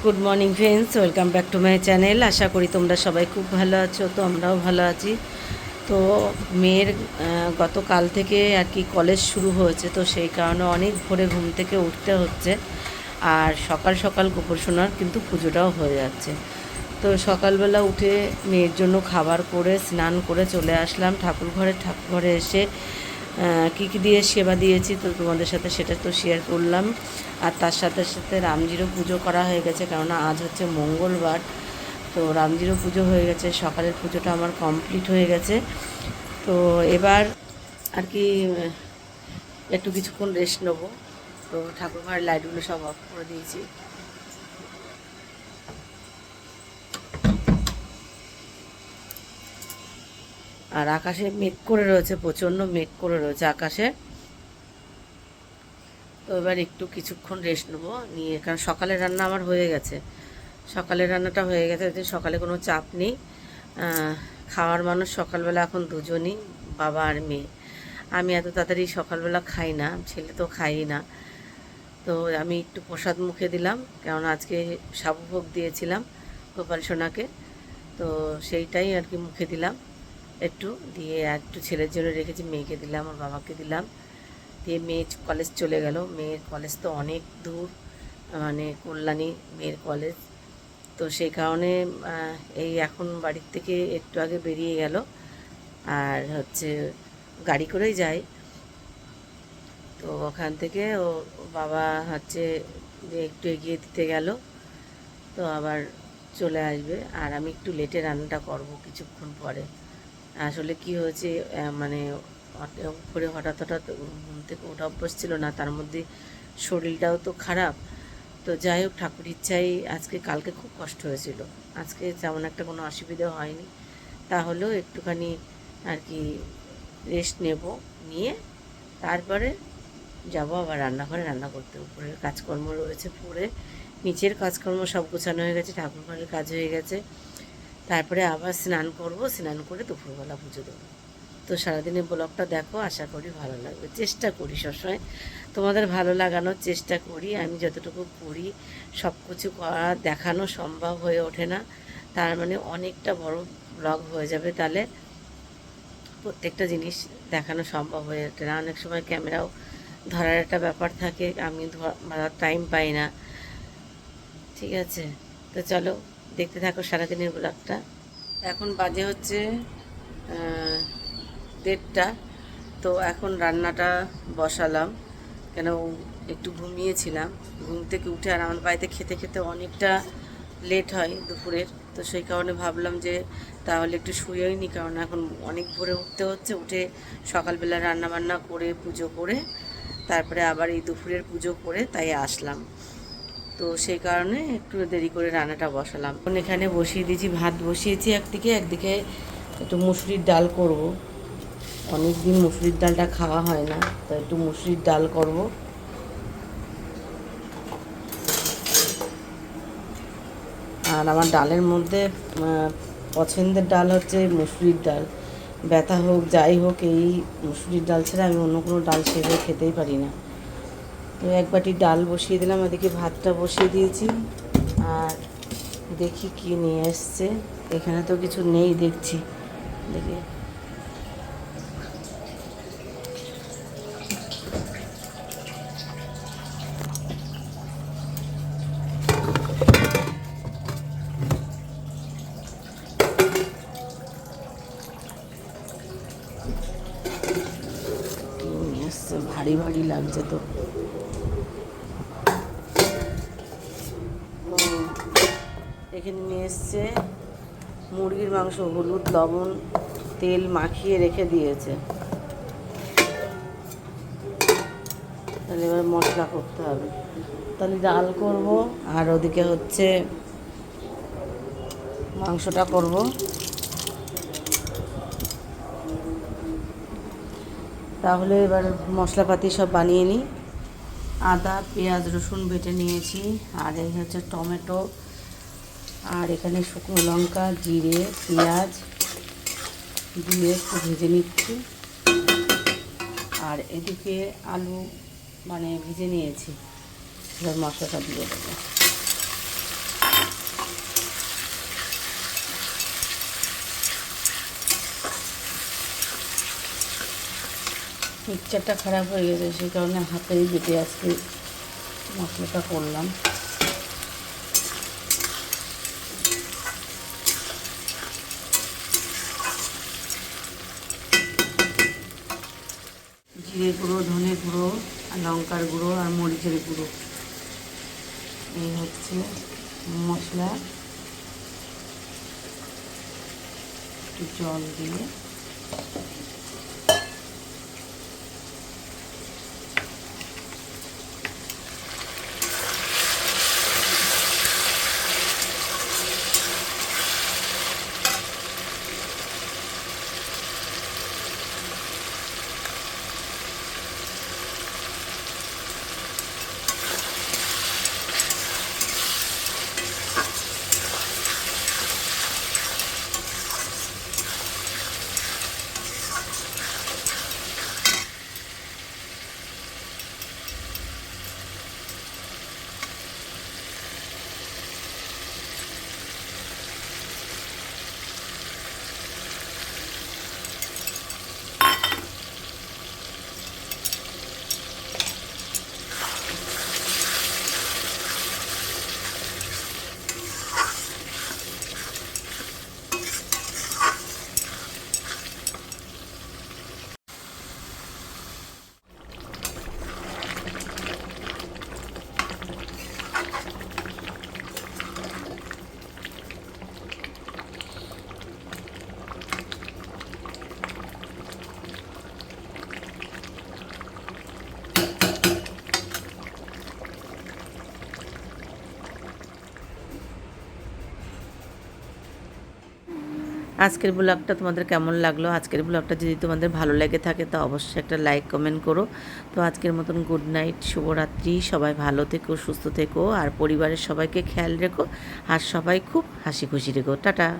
Good morning friends, welcome back to my channel. আশা করি তোমরা সবাই খুব ভালো আছো। তো আমরাও ভালো আছি। তো মেয়ের গতকাল থেকে আর কি কলেজ শুরু হয়েছে, তো সেই কারণে অনেক ভোরে ঘুম থেকে উঠতে হচ্ছে। আর সকাল সকাল গোপরসোনার কিন্তু পুজোটাও হয়ে যাচ্ছে। তো সকালবেলা উঠে মেয়ের জন্য খাবার করে স্নান করে চলে আসলাম ঠাকুরঘরে এসে কী কী দিয়ে সেবা দিয়েছি তো তোমাদের সাথে সেটা তো শেয়ার করলাম। আর তার সাথে সাথে রামজিরও পুজো করা হয়ে গেছে, কেননা আজ হচ্ছে মঙ্গলবার। তো রামজিরও পুজো হয়ে গেছে, সকালের পুজোটা আমার কমপ্লিট হয়ে গেছে। তো এবার আর কি একটু কিছুক্ষণ রেস্ট নেবো। তো ঠাকুরঘরের লাইটগুলো সব অফ করে দিয়েছি। আর আকাশে মেঘ করে রয়েছে, প্রচণ্ড মেঘ করে রয়েছে আকাশে। তো এবার একটু কিছুক্ষণ রেস্ট নেবো নিয়ে, কারণ সকালের রান্না আমার হয়ে গেছে। সকালের রান্নাটা হয়ে গেছে, যে সকালে কোনো চাপ নেই। খাওয়ার মানুষ সকালবেলা এখন দুজনই, বাবা আর মেয়ে। আমি এত তাড়াতাড়ি সকালবেলা খাই না, ছেলে তো খাই না। তো আমি একটু প্রসাদ মুখে দিলাম, কারণ আজকে সাবু ভোগ দিয়েছিলাম গোপাল সোনাকে। তো সেইটাই আর কি মুখে দিলাম একটু দিয়ে, আর একটু ছেলের জন্য রেখেছি, মেয়েকে দিলাম আর বাবাকে দিলাম। দিয়ে মেয়ে কলেজ চলে গেল। মেয়ের কলেজ তো অনেক দূর, মানে কল্যাণী মেয়ের কলেজ। তো সেই কারণে এই এখন বাড়ির থেকে একটু আগে বেরিয়ে গেল। আর হচ্ছে গাড়ি করেই যায়। তো ওখান থেকে ও বাবা হচ্ছে যে একটু এগিয়ে দিতে গেল, তো আবার চলে আসবে। আর আমি একটু লেটে রান্নাটা করব কিছুক্ষণ পরে। আসলে কি হয়েছে, মানে করে হঠাৎ হঠাৎ ঘুম থেকে ওঠা অভ্যাস ছিল না, তার মধ্যে শরীরটাও তো খারাপ। তো যাই হোক, ঠাকুর ইচ্ছাই আজকে, কালকে খুব কষ্ট হয়েছিল, আজকে তেমন একটা কোনো অসুবিধা হয়নি। তাহলেও একটুখানি আর কি রেস্ট নেব, নিয়ে তারপরে যাব আবার রান্নাঘরে রান্না করতে। উপরের কাজকর্ম রয়েছে, পরে নিচের কাজকর্ম সব গোছানো হয়ে গেছে, ঠাকুরঘরের কাজ হয়ে গেছে। তারপরে আবার স্নান করব, স্নান করে দুপুরবেলা পুজো দেবো। তো সারাদিনের ব্লগটা দেখো, আশা করি ভালো লাগবে। চেষ্টা করি সবসময় তোমাদের ভালো লাগানোর চেষ্টা করি। আমি যতটুকু করি সব কিছু করা দেখানো সম্ভব হয়ে ওঠে না, তার মানে অনেকটা বড় ব্লগ হয়ে যাবে, তাহলে প্রত্যেকটা জিনিস দেখানো সম্ভব হয়ে ওঠে না। অনেক সময় ক্যামেরাও ধরার একটা ব্যাপার থাকে, আমি ধরার টাইম পাই না। ঠিক আছে, তো চলো দেখতে থাকো সারাদিনের ব্লগটা। এখন বাজে হচ্ছে 1:30। তো এখন রান্নাটা বসালাম, কেন একটু ঘুমিয়েছিলাম। ঘুম থেকে উঠে আর আমার বাড়িতে খেতে খেতে অনেকটা লেট হয় দুপুরের। তো সেই কারণে ভাবলাম যে তাহলে একটু শুয়েই নি, কারণ এখন অনেক ভোরে উঠতে হচ্ছে। উঠে সকালবেলা রান্না বান্না করে পুজো করে তারপরে আবার এই দুপুরের পুজো করে তাই আসলাম। তো সেই কারণে একটু দেরি করে রান্নাটা বসালাম। এখন এখানে বসিয়ে দিয়েছি, ভাত বসিয়েছি একদিকে, একদিকে একটু মুসুরির ডাল করব। অনেক দিন মুসুরির ডালটা খাওয়া হয় না, তো একটু মুসুরির ডাল করব। আর আমার ডালের মধ্যে পছন্দের ডাল হচ্ছে মুসুরির ডাল। ব্যথা হোক যাই হোক, এই মুসুরির ডাল ছাড়া আমি অন্য কোনো ডাল সেভাবে খেতেই পারি না। তো এক বাটি ডাল বসিয়ে দিলাম, এদিকে ভাতটা বসিয়ে দিয়েছি। আর দেখি কি নিয়ে এসছে, এখানে তো কিছু নেই দেখছি, দেখি। ভারী ভারী লাগছে তো। এখানে নিয়ে এসছে মুরগির মাংস, হলুদ লবণ তেল মাখিয়ে রেখে দিয়েছে। তাহলে এবার মশলা করতে হবে, তাহলে ডাল করব আর ওদিকে হচ্ছে মাংসটা করব। তাহলে এবার মশলাপাতি সব বানিয়ে নিই। আদা পেঁয়াজ রসুন বেটে নিয়েছি, আর এই হচ্ছে টমেটো, আর এখানে শুকনো লঙ্কা জিরে পেঁয়াজ দিয়ে একটু ভেজে নিচ্ছি। আর এদিকে আলু মানে ভেজে নিয়েছি, এবার মশলাটা দিয়ে দেবো। মিক্সচারটা খারাপ হয়ে গেছে, সেই কারণে হাতেই বেটে আজকে মশলাটা করলাম। জিরে গুঁড়ো, ধনে গুঁড়ো, আর লঙ্কার গুঁড়ো আর মরিচের গুঁড়ো, এই হচ্ছে মশলা। একটু জল দিয়ে আজকের ব্লগটা তোমাদের কেমন লাগলো? আজকের ব্লগটা যদি তোমাদের ভালো লেগে থাকে তো অবশ্যই একটা লাইক কমেন্ট করো। তো আজকের মতন গুড নাইট, শুভরাত্রি। সবাই ভালো থেকো, সুস্থ থেকো, আর পরিবারের সবাইকে খেয়াল রেখো, আর সবাই খুব হাসি খুশি রেখো। টাটা।